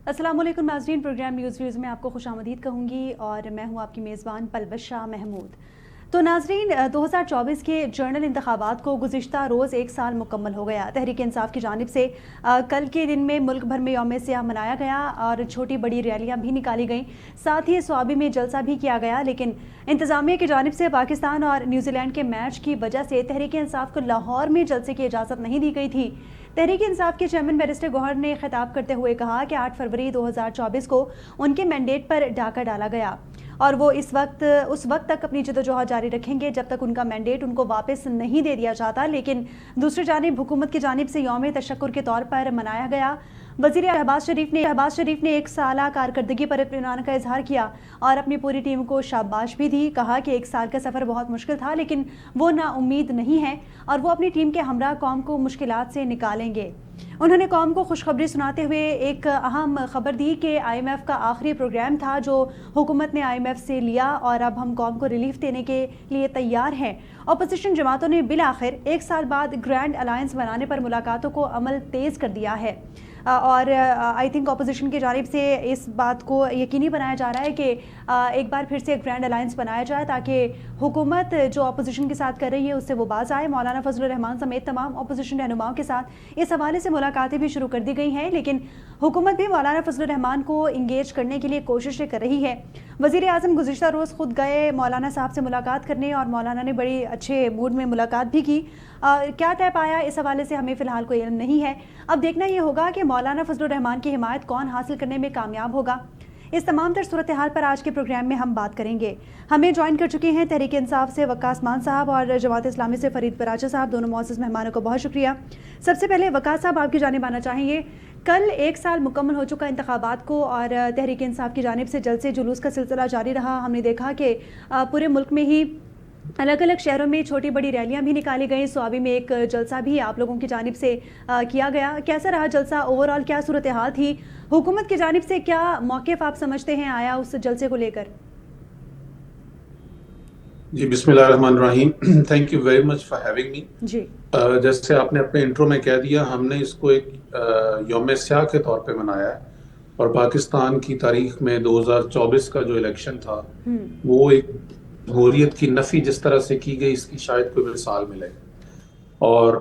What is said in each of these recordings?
السلام علیکم ناظرین، پروگرام نیوز ویوز میں آپ کو خوش آمدید کہوں گی اور میں ہوں آپ کی میزبان پلوشہ محمود۔ تو ناظرین، 2024 کے جنرل انتخابات کو گزشتہ روز 1 سال مکمل ہو گیا۔ تحریک انصاف کی جانب سے کل کے دن میں ملک بھر میں یوم سیاہ منایا گیا اور چھوٹی بڑی ریلیاں بھی نکالی گئیں، ساتھ ہی سوابی میں جلسہ بھی کیا گیا، لیکن انتظامیہ کی جانب سے پاکستان اور نیوزی لینڈ کے میچ کی وجہ سے تحریک انصاف کو لاہور میں جلسے کی اجازت نہیں دی گئی تھی۔ تحریک انصاف کے چیئرمین بیرسٹر گوہر نے خطاب کرتے ہوئے کہا کہ 8 فروری 2024 کو ان کے مینڈیٹ پر ڈاکہ ڈالا گیا اور وہ اس وقت تک اپنی جدوجہد جاری رکھیں گے جب تک ان کا مینڈیٹ ان کو واپس نہیں دے دیا جاتا۔ لیکن دوسری جانب حکومت کی جانب سے یوم تشکر کے طور پر منایا گیا۔ وزیر شہباز شریف نے 1 سالہ کارکردگی پر اطمینان کا اظہار کیا اور اپنی پوری ٹیم کو شاباش بھی دی۔ کہا کہ 1 سال کا سفر بہت مشکل تھا، لیکن وہ نا امید نہیں ہے اور وہ اپنی ٹیم کے ہمراہ قوم کو مشکلات سے نکالیں گے۔ انہوں نے قوم کو خوشخبری سناتے ہوئے ایک اہم خبر دی کہ IMF کا آخری پروگرام تھا جو حکومت نے IMF سے لیا اور اب ہم قوم کو ریلیف دینے کے لیے تیار ہیں۔ اپوزیشن جماعتوں نے بالآخر 1 سال بعد گرینڈ الائنس بنانے پر ملاقاتوں کو عمل تیز کر دیا ہے اور آئی تھنک اپوزیشن کی جانب سے اس بات کو یقینی بنایا جا رہا ہے کہ ایک بار پھر سے گرینڈ الائنس بنایا جائے تاکہ حکومت جو اپوزیشن کے ساتھ کر رہی ہے اس سے وہ باز آئے۔ مولانا فضل الرحمان سمیت تمام اپوزیشن رہنماؤں کے ساتھ اس حوالے سے ملاقاتیں بھی شروع کر دی گئی ہیں، لیکن حکومت بھی مولانا فضل الرحمان کو انگیج کرنے کے لیے کوششیں کر رہی ہے۔ وزیر اعظم گزشتہ روز خود گئے مولانا صاحب سے ملاقات کرنے اور مولانا نے بڑی اچھے موڈ میں ملاقات بھی کی۔ کیا طے پایا اس حوالے سے ہمیں فی الحال کوئی علم نہیں ہے۔ اب دیکھنا یہ ہوگا کہ مولانا فضل الرحمان کی حمایت کون حاصل کرنے میں کامیاب ہوگا۔ اس تمام تر صورتحال پر آج کے پروگرام میں ہم بات کریں گے۔ ہمیں جوائن کر چکے ہیں تحریک انصاف سے وقاص مان صاحب اور جماعت اسلامی سے فرید براچہ صاحب، دونوں معزز مہمانوں کو بہت شکریہ۔ سب سے پہلے وقاص صاحب آپ کی جانب آنا چاہیں گے۔ کل 1 سال مکمل ہو چکا انتخابات کو اور تحریک انصاف کی جانب سے جلسے جلوس کا سلسلہ جاری رہا۔ ہم نے دیکھا کہ پورے ملک میں ہی الگ الگ شہروں میں چھوٹی بڑی ریلیاں بھی نکالی گئیں، سوابی میں ایک جلسہ بھی آپ لوگوں کی جانب سے کیا گیا۔ کیسا رہا جلسہ؟ اوورآل کیا صورتحال تھی؟ حکومت کی جانب سے کیا موقف آپ سمجھتے ہیں آیا اس جلسے کو لے کر؟ جی بسم اللہ الرحمن الرحیم، thank you very much for having me. جی جیسے آپ نے اپنے انٹرو میں کہہ دیا، ہم نے اس کو ایک یوم سیاہ کے طور پہ منایا ہے اور پاکستان کی تاریخ میں 2024 کا جو الیکشن تھا وہ ایک جمہوریت کی نفی جس طرح سے کی گئی اس کی شاید کوئی مثال ملے۔ اور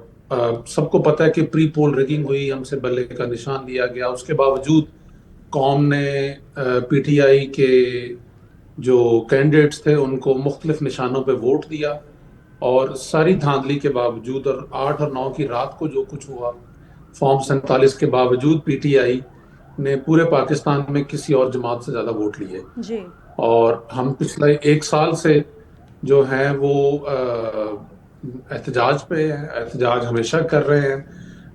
سب کو پتہ ہے کہ پری پول ریگنگ ہوئی، ہم سے بلے کا نشان دیا گیا، اس کے باوجود قوم نے پی ٹی آئی کے جو کینڈیڈیٹس تھے ان کو مختلف نشانوں پہ ووٹ دیا اور ساری دھاندلی کے باوجود اور 8 اور 9 کی رات کو جو کچھ ہوا، فارم 47 کے باوجود پی ٹی آئی نے پورے پاکستان میں کسی اور جماعت سے زیادہ ووٹ لیے۔ جی اور ہم پچھلے 1 سال سے جو ہیں وہ احتجاج پہ ہیں، احتجاج ہمیشہ کر رہے ہیں۔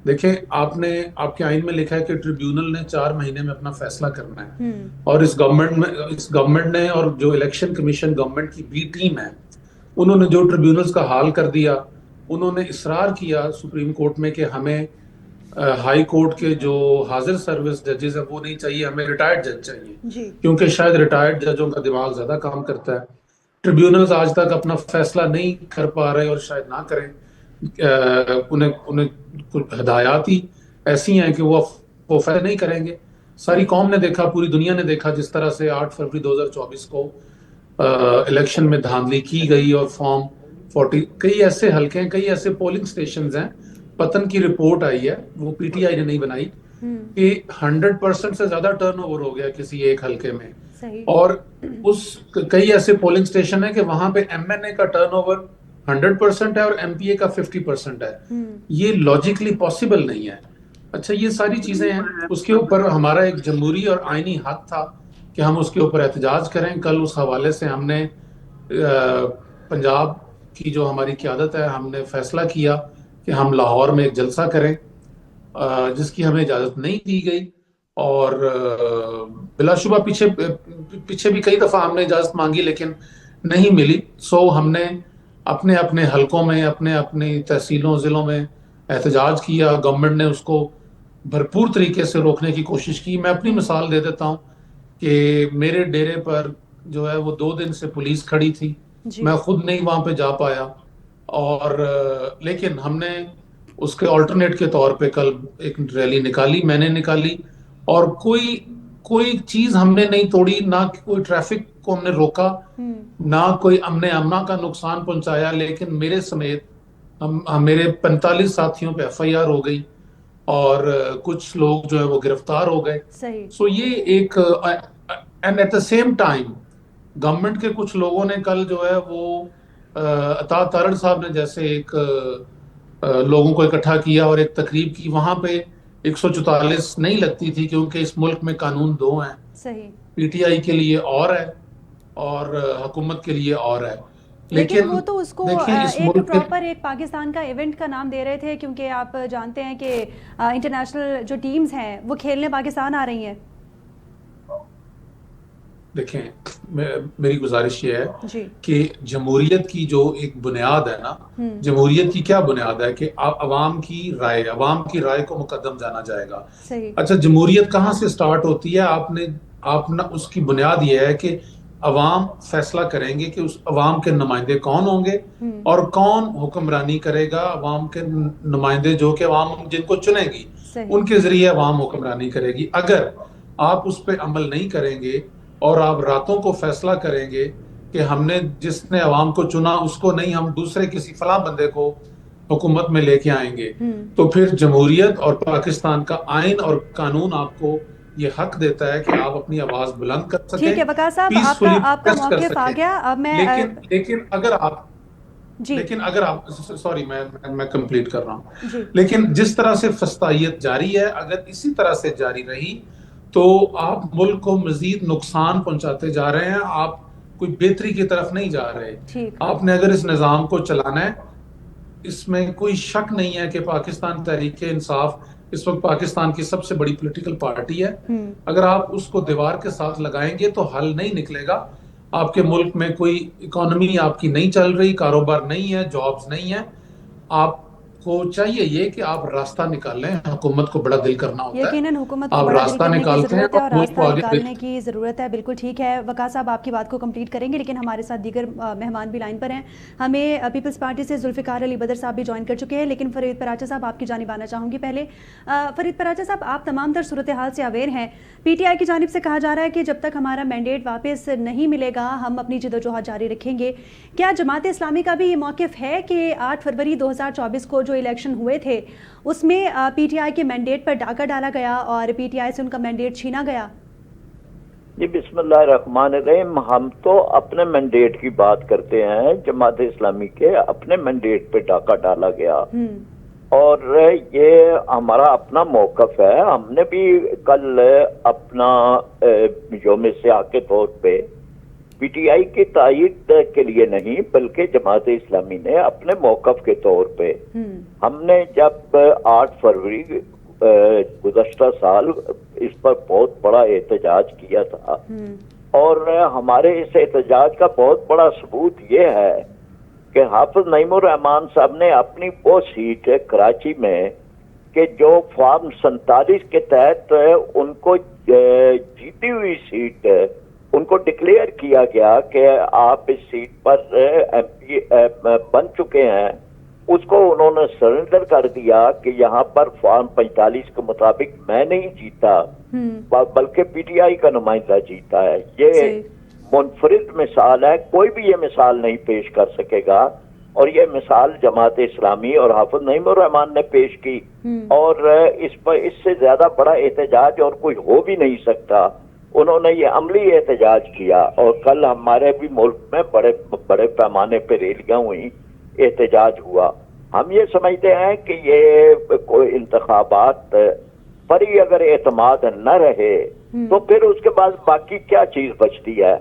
دیکھیں، آپ کے آئین میں لکھا ہے کہ ٹریبیونل نے 4 مہینے میں اپنا فیصلہ کرنا ہے اور اس گورنمنٹ نے اور جو الیکشن کمیشن گورنمنٹ کی بی ٹیم ہے انہوں نے جو ٹریبیونلز کا حال کر دیا، انہوں نے اصرار کیا سپریم کورٹ میں کہ ہمیں ہائی کورٹ کے جو حاضر سروس ججز ہیں وہ نہیں چاہیے، ہمیں ریٹائرڈ جج چاہیے، کیونکہ شاید ریٹائرڈ ججوں کا دماغ زیادہ کام کرتا ہے۔ ٹریبیونلز آج تک اپنا فیصلہ نہیں کر پا رہے اور شاید نہ کریں۔ انہیں ہدایات ہی ایسی ہیں کہ وہ فیصلہ نہیں کریں گے۔ ساری قوم نے دیکھا، پوری دنیا نے دیکھا جس طرح سے 8 فروری 2024 کو الیکشن میں دھاندلی کی گئی اور فارم 40 کئی ایسے حلقے ہیں، کئی ایسے پولنگ سٹیشنز ہیں، پتن کی رپورٹ آئی ہے، وہ پی ٹی آئی نے نہیں بنائی، کہ 100% سے زیادہ ٹرن اوور ہو گیا کسی ایک حلقے میں۔ اور کئی ایسے پولنگ سٹیشن ہیں کہ وہاں پہ ایم این اے کا ٹرن اوور 100% ہے اور ایم پی اے کا 50% ہے۔ یہ لاجیکلی پاسبل نہیں ہے۔ اچھا، یہ ساری چیزیں ہیں، اس کے اوپر ہمارا ایک جمہوری اور آئینی حق تھا کہ ہم اس کے اوپر احتجاج کریں۔ کل اس حوالے سے ہم نے پنجاب کی جو ہماری قیادت ہے، ہم نے فیصلہ کیا کہ ہم لاہور میں ایک جلسہ کریں، جس کی ہمیں اجازت نہیں دی گئی اور بلا شبہ پیچھے بھی کئی دفعہ ہم نے اجازت مانگی لیکن نہیں ملی۔ ہم نے اپنے اپنے حلقوں میں، اپنی تحصیلوں ضلعوں میں احتجاج کیا۔ گورنمنٹ نے اس کو بھرپور طریقے سے روکنے کی کوشش کی۔ میں اپنی مثال دے دیتا ہوں کہ میرے ڈیرے پر جو ہے وہ 2 دن سے پولیس کھڑی تھی، میں خود نہیں وہاں پہ جا پایا، اور لیکن ہم نے اس کے آلٹرنیٹ کے طور پہ کل ایک ریلی نکالی، میں نے نکالی، اور کوئی کوئی چیز ہم نے نہیں توڑی، نہ کوئی ٹریفک کو ہم نے روکا، نہ کوئی امن امنا کا نقصان پہنچایا، لیکن میرے سمیت میرے 45 ساتھیوں پہ ایف آئی آر ہو گئی اور کچھ لوگ جو ہے وہ گرفتار ہو گئے. سو یہ ایک and at the same time government کے کچھ لوگوں نے کل جو ہے وہ عطا تارڑ صاحب نے جیسے ایک لوگوں کو اکٹھا کیا اور ایک تقریب کی، وہاں پہ 144 نہیں لگتی تھی کیونکہ اس ملک میں قانون دو ہیں، صحیح، پی ٹی آئی کے لیے اور ہے اور حکومت کے لیے اور ہے. لیکن وہ تو اس کو اس ایک ملک پراپر ایک پاکستان کا ایونٹ کا نام دے رہے تھے، کیونکہ آپ جانتے ہیں کہ انٹرنیشنل جو ٹیمز ہیں وہ کھیلنے پاکستان آ رہی ہیں. دیکھیں میری گزارش یہ ہے کہ جمہوریت کی جو ایک بنیاد ہے نا، جمہوریت کی کیا بنیاد ہے کہ عوام کی رائے کو مقدم جانا جائے گا. اچھا، جمہوریت کہاں سے سٹارٹ ہوتی ہے؟ آپ اس کی بنیاد یہ ہے کہ عوام فیصلہ کریں گے کہ اس عوام کے نمائندے کون ہوں گے اور کون حکمرانی کرے گا. عوام کے نمائندے جو کہ عوام جن کو چنے گی ان کے ذریعے عوام حکمرانی کرے گی. اگر آپ اس پہ عمل نہیں کریں گے اور آپ راتوں کو فیصلہ کریں گے کہ ہم نے جس نے عوام کو چنا اس کو نہیں، ہم دوسرے کسی فلاں بندے کو حکومت میں لے کے آئیں گے، تو پھر جمہوریت اور پاکستان کا آئین اور قانون آپ کو یہ حق دیتا ہے کہ آپ اپنی آواز بلند کر سکیں. ٹھیک ہے وقار صاحب، آپ کا موقف آ گیا. اب میں لیکن اگر آپ سوری میں کمپلیٹ کر رہا ہوں. لیکن جس طرح سے فسطائیت جاری ہے، اگر اسی طرح سے جاری رہی تو آپ ملک کو مزید نقصان پہنچاتے جا رہے ہیں، آپ کوئی بہتری کی طرف نہیں جا رہے. آپ نے اگر اس نظام کو چلانا ہے، اس میں کوئی شک نہیں ہے کہ پاکستان تحریک انصاف اس وقت پاکستان کی سب سے بڑی پولیٹیکل پارٹی ہے. اگر آپ اس کو دیوار کے ساتھ لگائیں گے تو حل نہیں نکلے گا. آپ کے ملک میں کوئی اکانومی آپ کی نہیں چل رہی، کاروبار نہیں ہے، جابز نہیں ہے. آپ کو چاہیے یہ کہ آپ راستہ نکالیں. حکومت کو بڑا دل کرنا ہوتا ہے، یقیناً حکومت کو بڑا دل کرنے کی ضرورت ہے اور راستہ نکالنے کی ضرورت ہے. بالکل ٹھیک ہے وقار صاحب، آپ کی بات کو کمپلیٹ کریں گے، لیکن ہمارے ساتھ دیگر مہمان بھی لائن پر ہیں. ہمیں پیپلز پارٹی سے ذوالفقار علی بدر صاحب بھی جوائن کر چکے ہیں، لیکن فرید پراچا صاحب آپ کی جانب آنا چاہوں گی. پہلے فرید پراچا صاحب، آپ تمام تر صورتحال سے اویئر ہیں. پی ٹی آئی کی جانب سے کہا جا رہا ہے کہ جب تک ہمارا مینڈیٹ واپس نہیں ملے گا ہم اپنی جدوجہد جاری رکھیں گے. کیا جماعت اسلامی کا بھی یہ موقف ہے کہ 8 فروری 2024 کو جو الیکشن ہوئے تھے اس میں پی ٹی آئی کے مینڈیٹ پر ڈاکہ ڈالا گیا اور پی ٹی آئی سے ان کا مینڈیٹ چھینا گیا؟ جی بسم اللہ الرحمن الرحیم. ہم تو اپنے مینڈیٹ کی بات کرتے ہیں. جماعت اسلامی کے اپنے مینڈیٹ پہ ڈاکہ ڈالا گیا اور یہ ہمارا اپنا موقف ہے. ہم نے بھی کل اپنا یوم سیاہ کے طور پہ پی ٹی آئی کی تائید کے لیے نہیں بلکہ جماعت اسلامی نے اپنے موقف کے طور پہ ہم نے جب 8 فروری گزشتہ سال اس پر بہت بڑا احتجاج کیا تھا اور ہمارے اس احتجاج کا بہت بڑا ثبوت یہ ہے کہ حافظ نعیم الرحمان صاحب نے اپنی وہ سیٹ کراچی میں کہ جو فارم 47 کے تحت ان کو جیتی ہوئی سیٹ ان کو ڈکلیئر کیا گیا کہ آپ اس سیٹ پر ایم پی بن چکے ہیں، اس کو انہوں نے سرنڈر کر دیا کہ یہاں پر فارم 45 کے مطابق میں نہیں جیتا بلکہ پی ٹی آئی کا نمائندہ جیتا ہے. یہ منفرد مثال ہے، کوئی بھی یہ مثال نہیں پیش کر سکے گا اور یہ مثال جماعت اسلامی اور حافظ نعیم الرحمان نے پیش کی اور اس سے زیادہ بڑا احتجاج اور کوئی ہو بھی نہیں سکتا. انہوں نے یہ عملی احتجاج کیا اور کل ہمارے بھی ملک میں بڑے پیمانے پہ ریلیاں ہوئی، احتجاج ہوا. ہم یہ سمجھتے ہیں کہ یہ کوئی انتخابات پر ہی اگر اعتماد نہ رہے تو پھر اس کے بعد باقی کیا چیز بچتی ہے.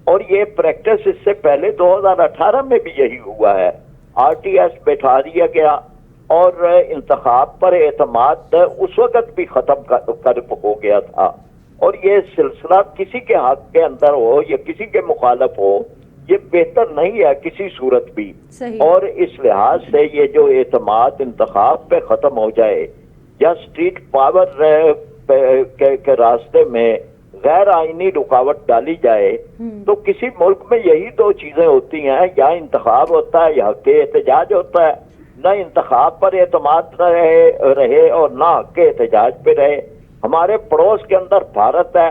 اور یہ پریکٹس اس سے پہلے 2018 میں بھی یہی ہوا ہے. آر ٹی ایس بیٹھا دیا گیا اور انتخاب پر اعتماد اس وقت بھی ختم ہو گیا تھا. اور یہ سلسلہ کسی کے حق کے اندر ہو یا کسی کے مخالف ہو یہ بہتر نہیں ہے کسی صورت بھی. اور اس لحاظ سے یہ جو اعتماد انتخاب پہ ختم ہو جائے یا اسٹریٹ پاور کے راستے میں غیر آئینی رکاوٹ ڈالی جائے تو کسی ملک میں یہی دو چیزیں ہوتی ہیں، یا انتخاب ہوتا ہے یا حق احتجاج ہوتا ہے. نہ انتخاب پر اعتماد رہے اور نہ حق احتجاج پہ رہے. ہمارے پڑوس کے اندر بھارت ہے،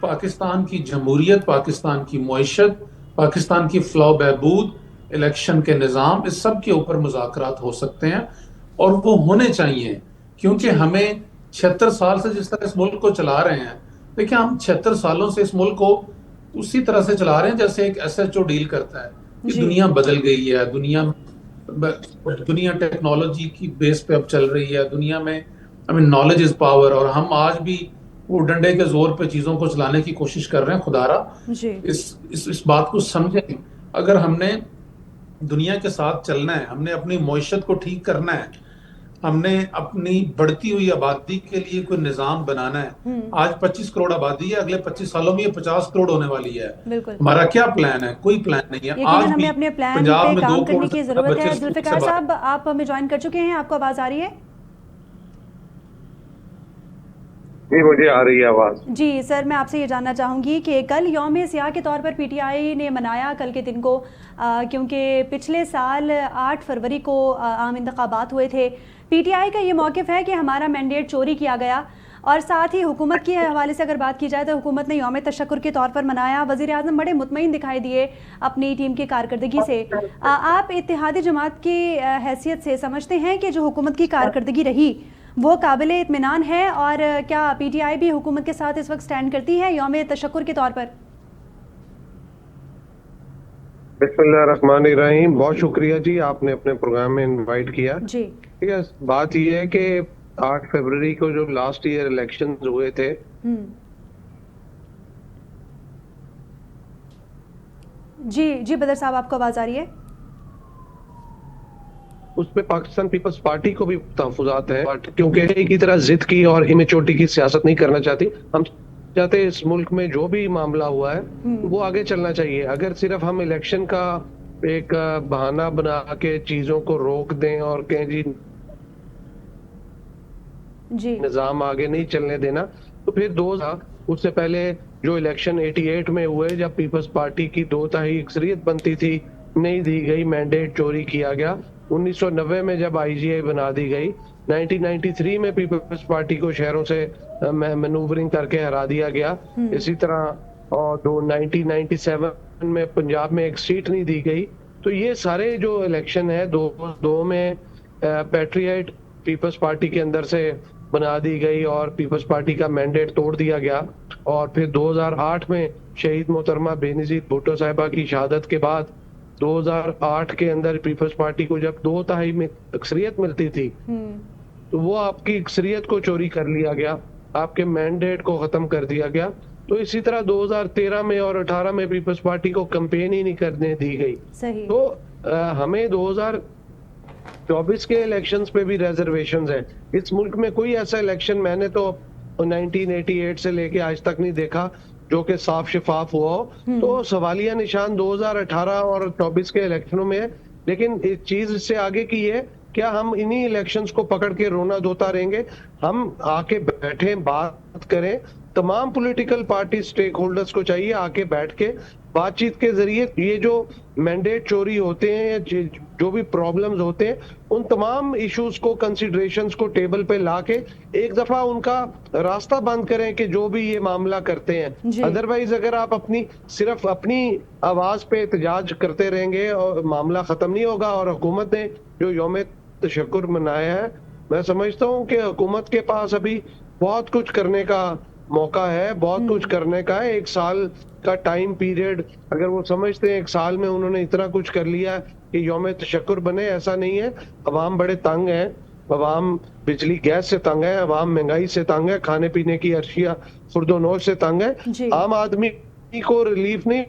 پاکستان کی جمہوریت، پاکستان کی معیشت، پاکستان کی فلاح و بہبود، الیکشن کے نظام، اس سب کے اوپر مذاکرات ہو سکتے ہیں اور وہ ہونے چاہیے، کیونکہ ہمیں 76 سال سے جس طرح اس ملک کو چلا رہے ہیں، دیکھیں ہم 76 سالوں سے اس ملک کو اسی طرح سے چلا رہے ہیں جیسے ایک ایس ایچ او ڈیل کرتا ہے. یہ دنیا بدل گئی ہے، دنیا ٹیکنالوجی کی بیس پہ اب چل رہی ہے، دنیا میں نالج از پاور، اور ہم آج بھی وہ ڈنڈے کے زور پہ چیزوں کو چلانے کی کوشش کر رہے ہیں. خدا را اس بات کو سمجھیں، اگر ہم نے دنیا کے ساتھ چلنا ہے، ہم نے اپنی معیشت کو ٹھیک کرنا ہے، ہم نے اپنی بڑھتی ہوئی آبادی کے لیے کوئی نظام بنانا ہے. آج 25 کروڑ آبادی ہے، اگلے 25 سالوں میں یہ 50 کروڑ ہونے والی ہے. ہمارا کیا پلان ہے؟ کوئی پلان نہیں ہے. آج بھی اپنے پلان پنجاب پہ میں 2 کام کروڑ کرنے کی ضرورت ہے. بچے ذوالفقار صاحب آپ ہمیں جوائن کر چکے ہیں، آپ کو آواز آ رہی ہے؟ جی مجھے آ رہی ہے آواز. جی سر، میں آپ سے یہ جاننا چاہوں گی کہ کل یوم سیاہ کے طور پر پی ٹی آئی نے منایا کل کے دن کو، کیونکہ پچھلے سال 8 فروری کو عام انتخابات ہوئے تھے. پی ٹی آئی کا یہ موقف ہے کہ ہمارا مینڈیٹ چوری کیا گیا، اور ساتھ ہی حکومت کے حوالے سے اگر بات کی جائے تو حکومت نے یوم تشکر کے طور پر منایا. وزیر اعظم بڑے مطمئن دکھائی دیے اپنی ٹیم کی کارکردگی سے. آپ اتحادی جماعت کی حیثیت سے سمجھتے ہیں کہ جو حکومت کی کارکردگی رہی وہ قابل اطمینان ہے، اور کیا پی ٹی آئی بھی حکومت کے ساتھ اس وقت سٹینڈ کرتی ہے یوم تشکر کے طور پر؟ بسم اللہ الرحمن الرحیم. بہت شکریہ جی، آپ نے اپنے پروگرام میں انوائٹ کیا. جی ٹھیک ہے، بات یہ ہے کہ 8 فروری کو جو لاسٹ ایئر الیکشن ہوئے تھے، جی بدر صاحب آپ کو آواز آ رہی ہے؟ اس پہ پاکستان پیپلز پارٹی کو بھی تحفظات ہیں، کیونکہ ایک ہی طرح ضد کی اور امیچورٹی کی سیاست نہیں کرنا چاہتی. ہم چاہتے ہیں اس ملک میں جو بھی معاملہ ہوا ہے وہ آگے چلنا چاہیے. اگر صرف ہم الیکشن کا ایک بہانہ بنا کے چیزوں کو روک دیں اور کہیں جی نظام آگے نہیں چلنے دینا، تو پھر اس سے پہلے جو الیکشن 88 میں ہوئے جب پیپلز پارٹی کی 2/3 اکثریت بنتی تھی، نہیں دی گئی، مینڈیٹ چوری کیا گیا. 1990 میں جب آئی جی آئی بنا دی گئی، 1993 میں پیپلز پارٹی کو شہروں سے مینوورنگ کر کے ہرا دیا گیا. اسی طرح اور 1997 میں پنجاب میں ایک سیٹ نہیں دی گئی. تو یہ سارے جو الیکشن ہے، دو میں پیٹریٹ پیپلز پارٹی کے اندر سے بنا دی گئی اور پیپلز پارٹی کا مینڈیٹ توڑ دیا گیا. اور پھر 2008 میں شہید محترمہ بے نظیر بھٹو صاحبہ کی شہادت کے بعد 2008 کے اندر پیپلز پارٹی کو جب 2/3 میں اکثریت ملتی تھی، تو وہ آپ کی اکثریت کو چوری کر لیا گیا، آپ کے مینڈیٹ کو ختم کر دیا گیا. تو اسی طرح 2013 میں اور 18 میں پیپلز پارٹی کو کمپین ہی نہیں کرنے دی گئی. تو ہمیں 2024 کے الیکشنز پہ بھی ریزرویشنز ہیں. اس ملک میں کوئی ایسا الیکشن میں نے تو 1988 سے لے کے آج تک نہیں دیکھا جو کہ صاف شفاف ہوا ہو. تو سوالیہ نشان 2018 اور 24 کے الیکشنوں میں ہے. لیکن ایک چیز اس سے آگے کی ہے، کیا ہم انہی الیکشنز کو پکڑ کے رونا دھوتا رہیں گے؟ ہم آ کے بیٹھیں، بات کریں. تمام پولیٹیکل پارٹی سٹیک ہولڈرز کو چاہیے آ کے بیٹھ کے بات چیت کے ذریعے یہ جو مینڈیٹ چوری ہوتے ہیں، جو بھی پرابلمز ہوتے ہیں، ان تمام ایشوز کو، کنسیڈریشنز کو ٹیبل پہ لا کے ایک دفعہ ان کا راستہ بند کریں کہ جو بھی یہ معاملہ کرتے ہیں. ادروائز اگر آپ صرف اپنی آواز پہ احتجاج کرتے رہیں گے اور معاملہ ختم نہیں ہوگا. اور حکومت نے جو یوم تشکر منایا ہے، میں سمجھتا ہوں کہ حکومت کے پاس ابھی بہت کچھ کرنے کا موقع ہے، بہت کچھ کرنے کا ہے. 1 سال کا ٹائم پیریڈ اگر وہ سمجھتے ہیں 1 سال میں انہوں نے اتنا کچھ کر لیا کہ یوم تشکر بنے، ایسا نہیں ہے. عوام بڑے تنگ ہیں، عوام بجلی گیس سے تنگ ہے، عوام مہنگائی سے تنگ ہے، کھانے پینے کی اشیاء خرد و نوش سے تنگ ہے. عام آدمی کو ریلیف نہیں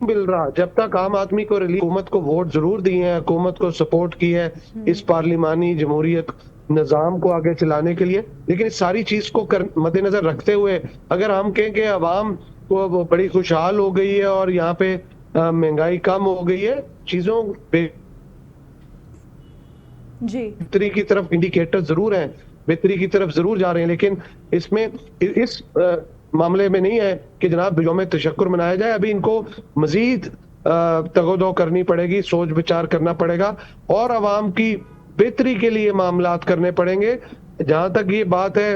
مل رہا. جب تک عام آدمی کو ریلیف، حکومت کو ووٹ ضرور دیے ہیں، حکومت کو سپورٹ کی ہے اس پارلیمانی جمہوریت نظام کو آگے چلانے کے لیے، لیکن اس ساری چیز کو مد نظر رکھتے ہوئے اگر ہم کہیں کہ عوام کو بڑی خوشحال ہو گئی ہے اور یہاں پہ مہنگائی کم ہو گئی ہے، چیزوں بہتری کی طرف انڈیکیٹر ضرور ہیں، بہتری کی طرف ضرور جا رہے ہیں، لیکن اس میں اس معاملے میں نہیں ہے کہ جناب یوم تشکر منایا جائے. ابھی ان کو مزید تگودو کرنی پڑے گی، سوچ بچار کرنا پڑے گا اور عوام کی بہتری کے لیے معاملات کرنے پڑیں گے. جہاں تک یہ بات ہے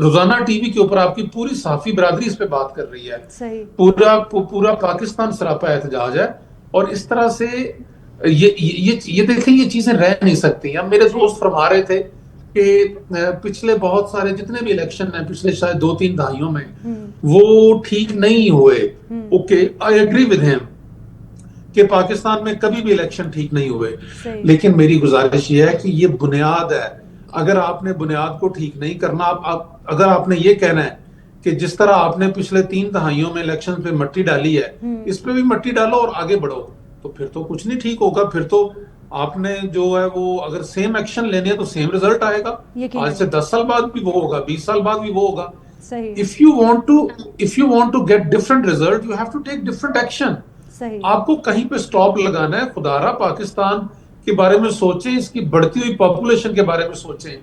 روزانہ ٹی وی کے اوپر آپ کی پوری صحافی برادری اس پہ بات کر رہی ہے. صحیح. پورا پاکستان سراپا احتجاج ہے. اور اس طرح سے یہ دیکھیں یہ چیزیں رہ نہیں سکتی. اب میرے دوست فرما رہے تھے کہ پچھلے بہت سارے جتنے بھی الیکشن ہیں پچھلے شاید 2-3 دہائیوں میں وہ ٹھیک نہیں ہوئے. Okay, I agree with him کہ پاکستان میں کبھی بھی الیکشن ٹھیک نہیں ہوئے, لیکن میری گزارش یہ ہے کہ یہ بنیاد ہے. اگر آپ نے بنیاد کو ٹھیک نہیں کرنا, اگر آپ نے یہ کہنا ہے کہ جس طرح آپ نے پچھلے 3 دہائیوں میں الیکشن پہ مٹی ڈالی ہے اس پہ بھی مٹی ڈالو اور آگے بڑھو, تو پھر تو کچھ نہیں ٹھیک ہوگا. پھر تو آپ نے جو ہے وہ اگر سیم ایکشن لینے ہے تو سیم ریزلٹ آئے گا. آج سے 10 سال بعد بھی وہ ہوگا, 20 سال بعد بھی وہ ہوگا. If you want to get different result, you have to take different action. آپ کو کہیں پہ سٹاپ لگانا ہے. خدارا پاکستان کے بارے میں سوچیں, اس کی بڑھتی ہوئی پاپولیشن کے بارے میں سوچیں.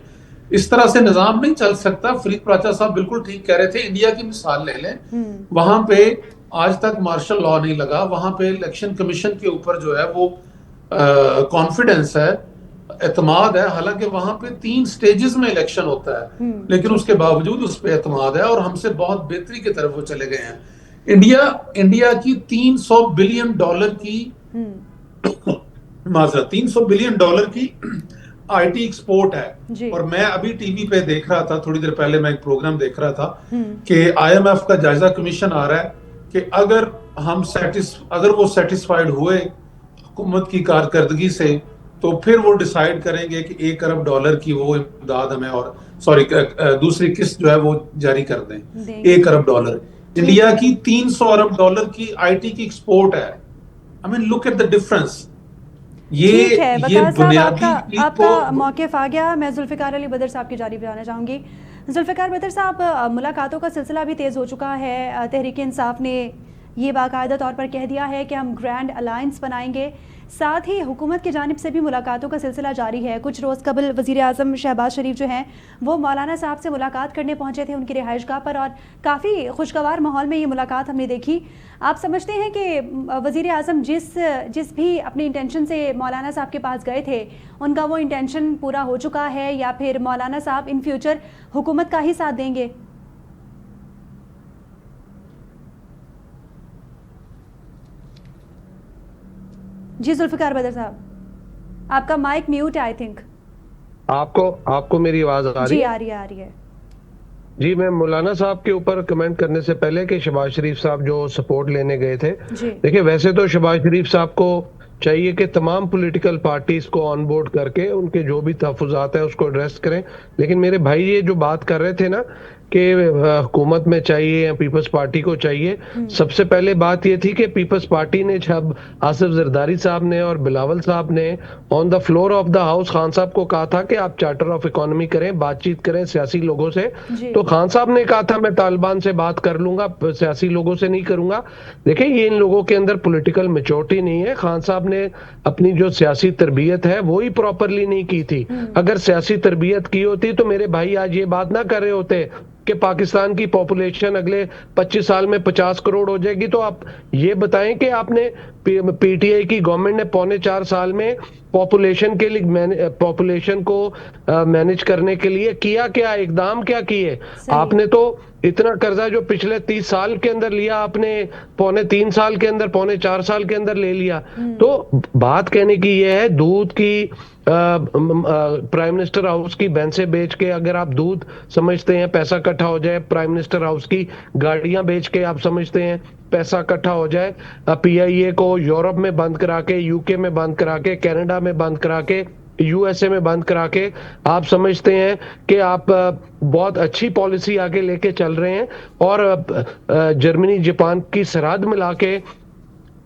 اس طرح سے نظام نہیں چل سکتا. فرید پراچا صاحب بالکل ٹھیک کہہ رہے تھے. انڈیا کی مثال لے لیں, وہاں پہ آج تک مارشل لا نہیں لگا. وہاں پہ الیکشن کمیشن کے اوپر جو ہے وہ کانفیڈنس ہے, اعتماد ہے. حالانکہ وہاں پہ 3 سٹیجز میں الیکشن ہوتا ہے, لیکن اس کے باوجود اس پہ اعتماد ہے اور ہم سے بہت بہتری کی طرف وہ چلے گئے ہیں. انڈیا کی $300 بلین کی معذرت $300 بلین کی آئی ٹی ایکسپورٹ ہے. اور میں ابھی ٹی وی پہ دیکھ رہا تھا, تھوڑی دیر پہلے میں ایک پروگرام دیکھ رہا تھا کہ آئی ایم ایف کا جائزہ کمیشن آ رہا ہے کہ اگر وہ سیٹسفائیڈ ہوئے حکومت کی کارکردگی سے تو پھر وہ ڈیسائیڈ کریں گے کہ $1 ارب کی وہ امداد ہمیں, اور دوسری قسط جو ہے وہ جاری کر دیں. $1 ارب. انڈیا کی $300 ارب کی آئی ٹی کی ایکسپورٹ ہے. I mean, look at the difference. ٹھیک ہے وقار صاحب, آپ کا موقف آ گیا. میں ذوالفقار علی بدر صاحب کی جانب جانا چاہوں گی. ذوالفقار بدر صاحب, ملاقاتوں کا سلسلہ بھی تیز ہو چکا ہے. تحریک انصاف نے یہ باقاعدہ طور پر کہہ دیا ہے کہ ہم گرینڈ الائنس بنائیں گے. ساتھ ہی حکومت کی جانب سے بھی ملاقاتوں کا سلسلہ جاری ہے. کچھ روز قبل وزیر اعظم شہباز شریف جو ہیں وہ مولانا صاحب سے ملاقات کرنے پہنچے تھے ان کی رہائش گاہ پر, اور کافی خوشگوار ماحول میں یہ ملاقات ہم نے دیکھی. آپ سمجھتے ہیں کہ وزیر اعظم جس بھی اپنی انٹینشن سے مولانا صاحب کے پاس گئے تھے ان کا وہ انٹینشن پورا ہو چکا ہے, یا پھر مولانا صاحب ان فیوچر حکومت کا ہی ساتھ دیں گے؟ جی ذوالفقار بدر صاحب, آپ کا مائک میوٹ ہے آئی تھنک. آپ کو میری آواز آ رہی ہے؟ جی آ رہی ہے. جی, میں مولانا صاحب کے اوپر کمنٹ کرنے سے پہلے کہ شہباز شریف صاحب جو سپورٹ لینے گئے تھے, دیکھیں ویسے تو شہباز شریف صاحب کو چاہیے کہ تمام پولیٹیکل پارٹیز کو آن بورڈ کر کے ان کے جو بھی تحفظات ہیں اس کو ایڈریس کریں. لیکن میرے بھائی یہ جو بات کر رہے تھے نا کہ حکومت میں چاہیے یا پیپلز پارٹی کو چاہیے, سب سے پہلے بات یہ تھی کہ پیپلز پارٹی نے جب آصف زرداری صاحب نے اور بلاول صاحب نے on the floor of the house Khan صاحب کو کہا تھا کہ آپ چارٹر آف اکانومی کریں, بات چیت کریں سیاسی لوگوں سے, تو خان صاحب نے کہا تھا میں طالبان سے بات کر لوں گا, سیاسی لوگوں سے نہیں کروں گا. دیکھیں یہ ان لوگوں کے اندر پولیٹیکل میچورٹی نہیں ہے. خان صاحب نے اپنی جو سیاسی تربیت ہے وہی پراپرلی نہیں کی تھی. اگر سیاسی تربیت کی ہوتی تو میرے بھائی آج یہ بات نہ کر رہے ہوتے کہ پاکستان کی پاپولیشن اگلے 25 سال میں 50 کروڑ ہو جائے گی. تو آپ یہ بتائیں کہ آپ نے پی ٹی آئی کی گورنمنٹ نے 4.25 سال میں پاپولیشن کو مینج کرنے کے لیے کیا اقدام کیا کیے؟ آپ نے تو اتنا قرضہ جو پچھلے 30 سال کے اندر لیا آپ نے 3.25 سال کے اندر 4.25 سال کے اندر لے لیا. تو بات کہنے کی یہ ہے, دودھ کی پرائم منسٹر ہاؤس کی بینسیں بیچ کے اگر آپ دودھ سمجھتے ہیں پیسہ اکٹھا ہو جائے, پرائم منسٹر ہاؤس کی گاڑیاں بیچ کے آپ سمجھتے ہیں پیسہ اکٹھا ہو جائے, پی آئی اے کو یورپ میں بند کرا کے, یو کے میں بند کرا کے, کینیڈا میں بند کرا کے, یو ایس اے میں بند کرا کے آپ سمجھتے ہیں کہ آپ بہت اچھی پالیسی آگے لے کے چل رہے ہیں, اور جرمنی جاپان کی سرحد ملا کے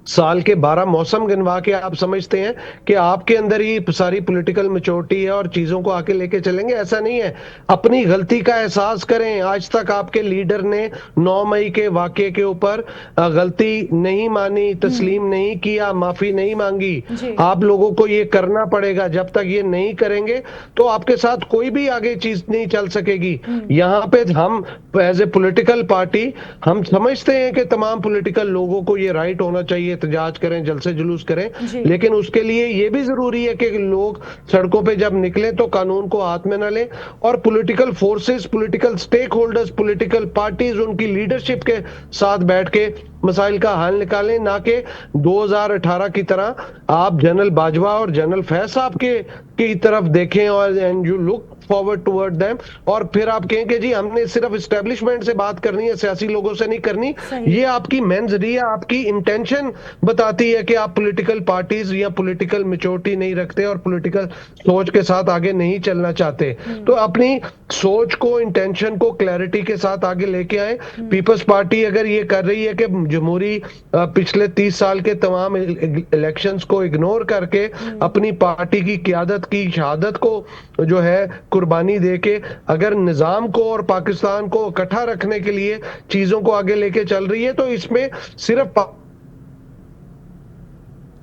سال کے 12 موسم گنوا کے آپ سمجھتے ہیں کہ آپ کے اندر ہی ساری پولیٹیکل میچورٹی ہے اور چیزوں کو آگے لے کے چلیں گے. ایسا نہیں ہے. اپنی غلطی کا احساس کریں. آج تک آپ کے لیڈر نے 9 مئی کے واقعے کے اوپر غلطی نہیں مانی, تسلیم نہیں کیا, معافی نہیں مانگی. آپ لوگوں کو یہ کرنا پڑے گا. جب تک یہ نہیں کریں گے تو آپ کے ساتھ کوئی بھی آگے چیز نہیں چل سکے گی. یہاں پہ ہم ایز اے پولیٹیکل پارٹی ہم سمجھتے ہیں کہ تمام پولیٹیکل لوگوں کو یہ رائٹ ہونا چاہیے احتجاج کریں, جلسے جلوس کریں, جی. لیکن اس کے لیے یہ بھی ضروری ہے کہ لوگ سڑکوں پہ جب نکلیں تو قانون کو ہاتھ میں نہ لیں, اور political forces, political stake holders, political parties ان کی لیڈرشپ کے ساتھ بیٹھ کے مسائل کا حل نکالیں, نہ کہ 2018 کی طرح آپ جنرل باجوہ اور جنرل فیض صاحب کی طرف دیکھیں اور and you look forward toward them, اور پھر آپ کہیں کہ جی ہم نے صرف اسٹیبلشمنٹ سے بات کرنی ہے, سیاسی لوگوں سے نہیں کرنی. یہ آپ کی مینزریہ, آپ کی انٹینشن بتاتی ہے کہ آپ پولیٹیکل پارٹیز یا پولیٹیکل میچورٹی نہیں رکھتے اور پولیٹیکل سوچ کے ساتھ آگے نہیں چلنا چاہتے. تو اپنی سوچ کو, انٹینشن کو کلیئرٹی کے ساتھ آگے لے کے آئیں. پیپلز پارٹی اگر یہ کر رہی ہے کہ جمہوری پچھلے 30 سال کے تمام الیکشنز کو اگنور کر کے اپنی پارٹی کی قیادت کی شہادت کو جو ہے قربانی دے کے اگر نظام کو اور پاکستان کو اکٹھا رکھنے کے لیے چیزوں کو آگے لے کے چل رہی ہے, تو اس میں صرف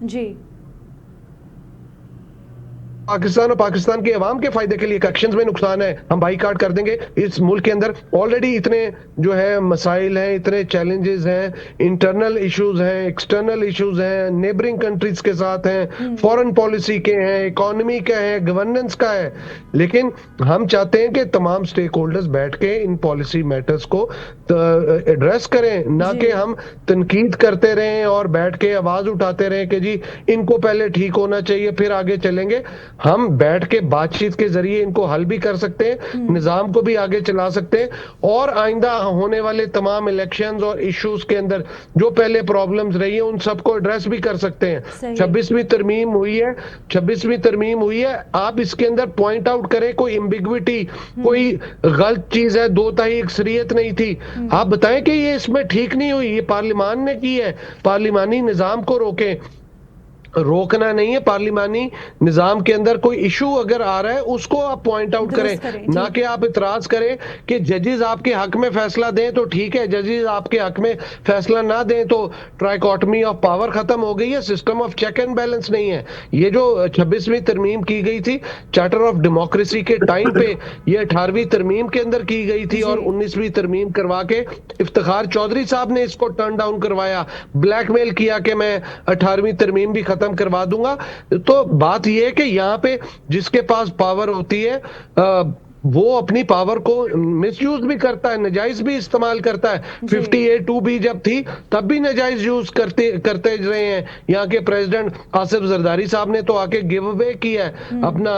جی پاکستان اور پاکستان کے عوام کے فائدے کے لیے ایکشنز میں نقصان ہے. ہم بائی کاٹ کر دیں گے. اس ملک کے اندر آلریڈی اتنے جو ہے مسائل ہیں, اتنے چیلنجز ہیں, انٹرنل ایشوز ہیں, ایکسٹرنل ایشوز ہیں, نیبرنگ کنٹریز کے ساتھ ہیں, فورن پالیسی کے ہیں, اکانومی کا ہے, گورننس کا ہے, لیکن ہم چاہتے ہیں کہ تمام سٹیک ہولڈرز بیٹھ کے ان پالیسی میٹرز کو ایڈریس کریں, نہ کہ ہم تنقید کرتے رہیں اور بیٹھ کے آواز اٹھاتے رہیں کہ جی ان کو پہلے ٹھیک ہونا چاہیے پھر آگے چلیں گے. ہم بیٹھ کے بات چیت کے ذریعے ان کو حل بھی کر سکتے ہیں, نظام کو بھی آگے چلا سکتے ہیں, اور آئندہ ہونے والے تمام الیکشنز اور ایشوز کے اندر جو پہلے پرابلمز رہی ہیں ان سب کو ایڈریس بھی کر سکتے ہیں. 26ویں ترمیم ہوئی ہے, آپ اس کے اندر پوائنٹ آؤٹ کریں کوئی ایمبیگوٹی, کوئی غلط چیز ہے, 2 تہائی اکثریت نہیں تھی, آپ بتائیں کہ یہ اس میں ٹھیک نہیں ہوئی, یہ پارلیمان نے کی ہے. پارلیمانی نظام کو روکیں, روکنا نہیں ہے, پارلیمانی نظام کے اندر کوئی ایشو اگر آ رہا ہے اس کو آپ پوائنٹ آؤٹ کریں, نہ کہ آپ اعتراض کریں کہ ججز آپ کے حق میں فیصلہ دیں تو ٹھیک ہے, ججز آپ کے حق میں فیصلہ نہ دیں تو ٹرائیکاٹمی آف پاور ختم ہو گئی ہے, system of check and balance نہیں ہے. یہ جو 26ویں ترمیم کی گئی تھی چارٹر آف ڈیموکریسی کے ٹائم پہ, یہ 18ویں ترمیم کے اندر کی گئی تھی, اور 19ویں ترمیم کروا کے افتخار چودھری صاحب نے اس کو ٹرن ڈاؤن کروایا, بلیک میل کیا کہ میں 18ویں ترمیم بھی ختم کروا دوں گا. تو بات یہ ہے کہ یہاں پہ جس کے پاس پاور ہوتی ہے وہ اپنی پاور کو مس یوز بھی کرتا ہے, نجائز بھی استعمال کرتا ہے. 58(2) بھی جب تھی تب بھی نجائز یوز کرتے رہے ہیں. یہاں کے پریزیڈنٹ آصف زرداری صاحب نے تو آ کے گیو اوے کیا ہے, اپنا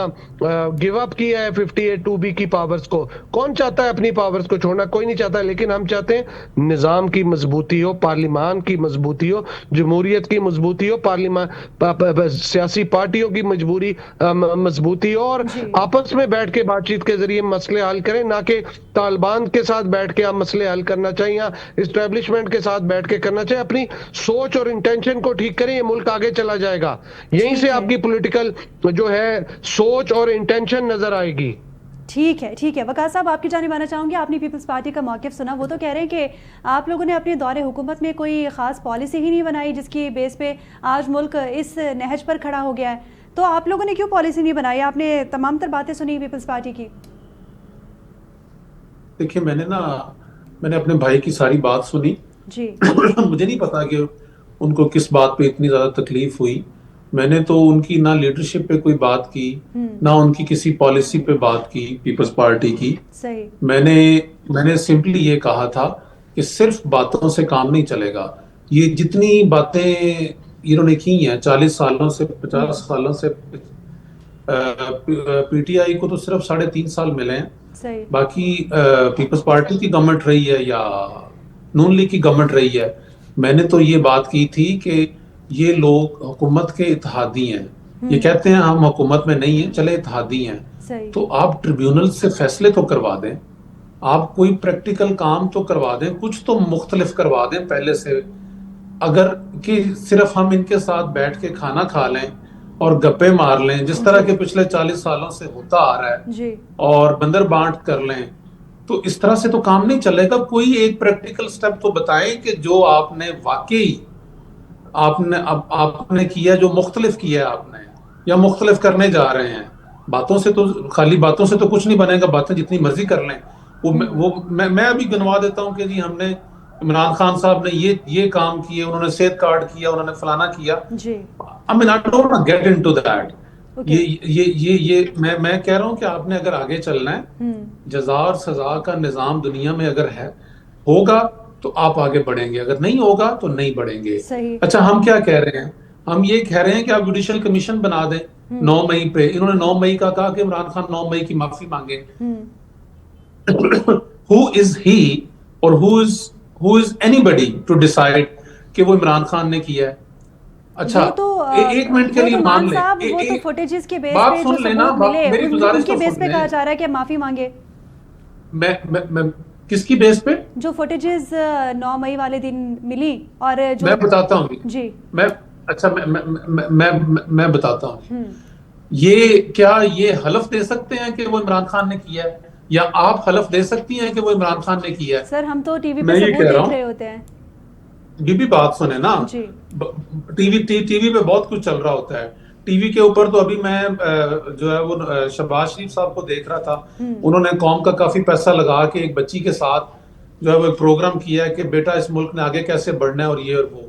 گیو اپ کیا ہے 58(2) کی پاورز کو. کون چاہتا ہے اپنی پاورز کو چھوڑنا؟ کوئی نہیں چاہتا, لیکن ہم چاہتے ہیں نظام کی مضبوطی ہو, پارلیمان کی مضبوطی ہو, جمہوریت کی مضبوطی ہو, پارلیمان سیاسی پارٹیوں کی مضبوطی ہو, اور آپس میں بیٹھ کے بات چیت کے ذریعے مسئلے حل کریں, نہ کہ طالبان کے ساتھ بیٹھ کے آپ مسئلے حل کرنا چاہیے یا اسٹیبلشمنٹ کے ساتھ بیٹھ کے کرنا چاہیے. اپنی سوچ اور انٹینشن کو ٹھیک کریں, یہ ملک آگے چلا جائے گا. یہیں سے آپ کی پولیٹیکل جو ہے سوچ اور انٹینشن نظر آئے گی. ٹھیک ہے. وقاص صاحب آپ کی جانب آنا چاہوں گی, آپ نے پیپلز پارٹی کا موقف سنا, وہ تو کہہ رہے ہیں کہ آپ لوگوں نے اپنے دور حکومت میں کوئی خاص پالیسی ہی نہیں بنائی جس کی بیس پہ آج ملک اس نہج پر کھڑا ہو گیا ہے. تو آپ لوگوں نے کیوں پالیسی نہیں بنائی؟ آپ نے تمام تر باتیں سنی پیپلز پارٹی کی. دیکھیے میں نے اپنے بھائی کی ساری بات سنی جی. مجھے نہیں پتا کہ ان کو کس بات پہ اتنی زیادہ تکلیف ہوئی. میں نے تو ان کی نہ لیڈرشپ پہ کوئی بات کی, نہ ان کی کسی پالیسی پہ بات کی پیپلز پارٹی کی. میں نے سمپلی یہ کہا تھا کہ صرف باتوں سے کام نہیں چلے گا. یہ جتنی باتیں انہوں نے کی ہیں 40 سالوں سے 50 سالوں سے, پی ٹی آئی کو تو صرف 3.5 سال ملے ہیں. باقی پیپلز پارٹی کی گورنمنٹ رہی ہے یا نون لیگ کی گورنمنٹ رہی ہے, میں نے تو یہ بات کی تھی کہ یہ لوگ حکومت کے اتحادی ہیں. یہ کہتے ہیں ہم حکومت میں نہیں ہیں, چلے اتحادی ہیں. تو آپ ٹریبیونل سے فیصلے تو کروا دیں, آپ کوئی پریکٹیکل کام تو کروا دیں, کچھ تو مختلف کروا دیں پہلے سے. اگر کہ صرف ہم ان کے ساتھ بیٹھ کے کھانا کھا لیں اور گپے مار لیں جس طرح کے پچھلے 40 سالوں سے ہوتا آ رہا ہے, اور بندر بانٹ کر لیں, تو اس طرح سے تو کام نہیں چلے گا. کوئی ایک پریکٹیکل سٹیپ تو بتائیں کہ جو آپ نے واقعی آپ نے کیا, جو مختلف کیا ہے آپ نے یا مختلف کرنے جا رہے ہیں. باتوں سے تو خالی باتوں سے تو کچھ نہیں بنے گا, باتیں جتنی مرضی کر لیں. وہ میں ابھی گنوا دیتا ہوں کہ جی ہم نے عمران خان صاحب نے یہ کام کیے, انہوں نے صحت کارڈ کیا, انہوں نے فلانا کیا. جی I mean, I don't want to get into that. میں کہہ رہا ہوں کہ آپ نے اگر آگے چلنا ہے, جزا اور سزا کا نظام دنیا میں اگر ہوگا تو آپ آگے بڑھیں گے, اگر نہیں ہوگا تو نہیں بڑھیں گے. اچھا, ہم کیا کہہ رہے ہیں؟ ہم یہ کہہ رہے ہیں کہ آپ جوڈیشل کمیشن بنا دیں 9 مئی پہ. انہوں نے 9 مئی کا کہا کہ عمران خان 9 مئی کی معافی مانگے. Who is he or who is anybody to decide کہ وہ عمران خان نے کیا ہے؟ اچھا ایک منٹ کے لیے مان لیں, وہ تو فوٹیجز کے بیس بات پہ جو سن لینا, ثبوت ملے میری ان گزارش کے تو بیس سن پہ لیں. کہا جا رہا ہے کہ معافی مانگے. میں کس کی بیس پہ؟ جو فوٹیجز 9 مئی والے دن ملی اور جو میں بتاتا ہوں جی اچھا میں بتاتا ہوں. یہ حلف دے سکتے ہیں کہ وہ عمران خان نے کیا ہے, یا آپ حلف دے سکتی ہیں کہ وہ عمران خان نے کیا ہے؟ سر ہم تو ٹی وی پہ ثبوت دیکھ رہے ہوتے ہیں. بھی بات سنیں نا, ٹی وی پہ بہت کچھ چل رہا ہوتا ہے. ٹی وی کے اوپر تو ابھی میں جو ہے وہ شہباز شریف صاحب کو دیکھ رہا تھا, انہوں نے قوم کا کافی پیسہ لگا کے ایک بچی کے ساتھ جو ہے وہ ایک پروگرام کیا ہے کہ بیٹا اس ملک نے آگے کیسے بڑھنا ہے اور یہ اور وہ.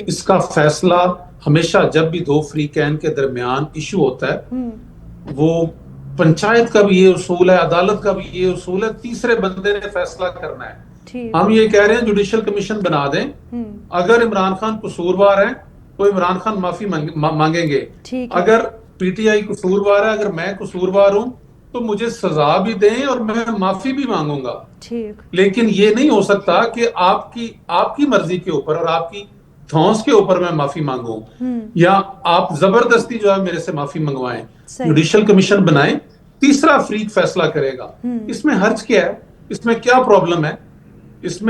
اس کا فیصلہ ہمیشہ جب بھی 2 فریقین کے درمیان ایشو ہوتا ہے, وہ پنچایت کا بھی یہ اصول ہے, عدالت کا بھی یہ اصول ہے, تیسرے بندے نے فیصلہ کرنا ہے. ہم یہ کہہ رہے ہیں جوڈیشل کمیشن بنا دیں, اگر عمران خان قصوروار ہیں تو عمران خان معافی مانگیں گے, اگر پی ٹی آئی قصوروار ہے, اگر میں قصوروار ہوں تو مجھے سزا بھی دیں اور میں معافی بھی مانگوں گا. لیکن یہ نہیں ہو سکتا کہ آپ کی مرضی کے اوپر اور آپ کی دھونس کے اوپر میں معافی مانگوں, یا آپ زبردستی جو ہے میرے سے معافی منگوائیں. جوڈیشل کمیشن بنائیں, تیسرا فریق فیصلہ کرے گا. اس میں حرج کیا ہے؟ اس میں کیا پرابلم ہے؟ اس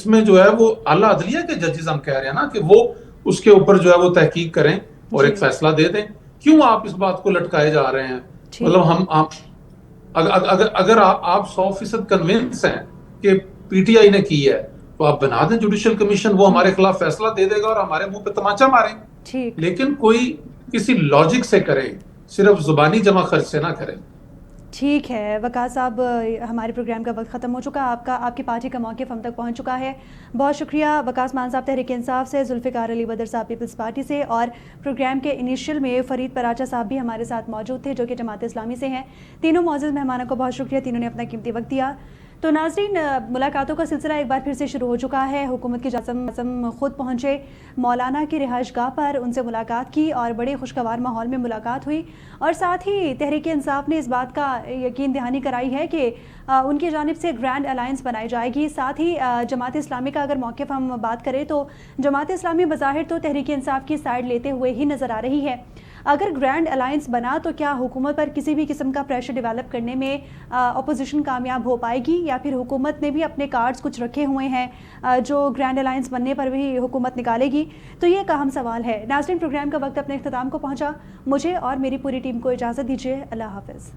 میں جو ہے وہ اعلیٰ عدلیہ کے ججز ہم کہہ رہے ہیں نا کہ وہ اس کے اوپر جو ہے وہ تحقیق کریں اور ایک فیصلہ دے دیں. کیوں آپ اس بات کو لٹکائے جا رہے ہیں؟ مطلب اگر آپ 100% کنونس ہیں کہ پی ٹی آئی نے کی ہے تو آپ بنا دیں جوڈیشل کمیشن, وہ ہمارے خلاف فیصلہ دے دے گا اور ہمارے منہ پہ تماچا ماریں. لیکن کوئی کسی لاجک سے کریں, صرف زبانی جمع خرچ سے نہ کریں. ٹھیک ہے وقاص صاحب, ہمارے پروگرام کا وقت ختم ہو چکا, آپ کی پارٹی کا موقف ہم تک پہنچ چکا ہے. بہت شکریہ وقاص مان صاحب تحریک انصاف سے, ذوالفقار علی بدر صاحب پیپلز پارٹی سے, اور پروگرام کے انیشیل میں فرید پراچا صاحب بھی ہمارے ساتھ موجود تھے جو کہ جماعت اسلامی سے ہیں. تینوں معزز مہمانوں کو بہت شکریہ, تینوں نے اپنا قیمتی وقت دیا. تو ناظرین, ملاقاتوں کا سلسلہ ایک بار پھر سے شروع ہو چکا ہے. حکومت کے جاسم خود پہنچے مولانا کی رہائش گاہ پر, ان سے ملاقات کی اور بڑے خوشگوار ماحول میں ملاقات ہوئی, اور ساتھ ہی تحریک انصاف نے اس بات کا یقین دہانی کرائی ہے کہ ان کی جانب سے گرینڈ الائنس بنائی جائے گی. ساتھ ہی جماعت اسلامی کا اگر موقف ہم بات کریں تو جماعت اسلامی بظاہر تو تحریک انصاف کی سائڈ لیتے ہوئے ہی نظر آ رہی ہے. اگر گرینڈ الائنس بنا تو کیا حکومت پر کسی بھی قسم کا پریشر ڈیولپ کرنے میں اپوزیشن کامیاب ہو پائے گی, یا پھر حکومت نے بھی اپنے کارڈز کچھ رکھے ہوئے ہیں جو گرینڈ الائنس بننے پر بھی حکومت نکالے گی؟ تو یہ ایک اہم سوال ہے. ناظرین, پروگرام کا وقت اپنے اختتام کو پہنچا. مجھے اور میری پوری ٹیم کو اجازت دیجیے. اللہ حافظ.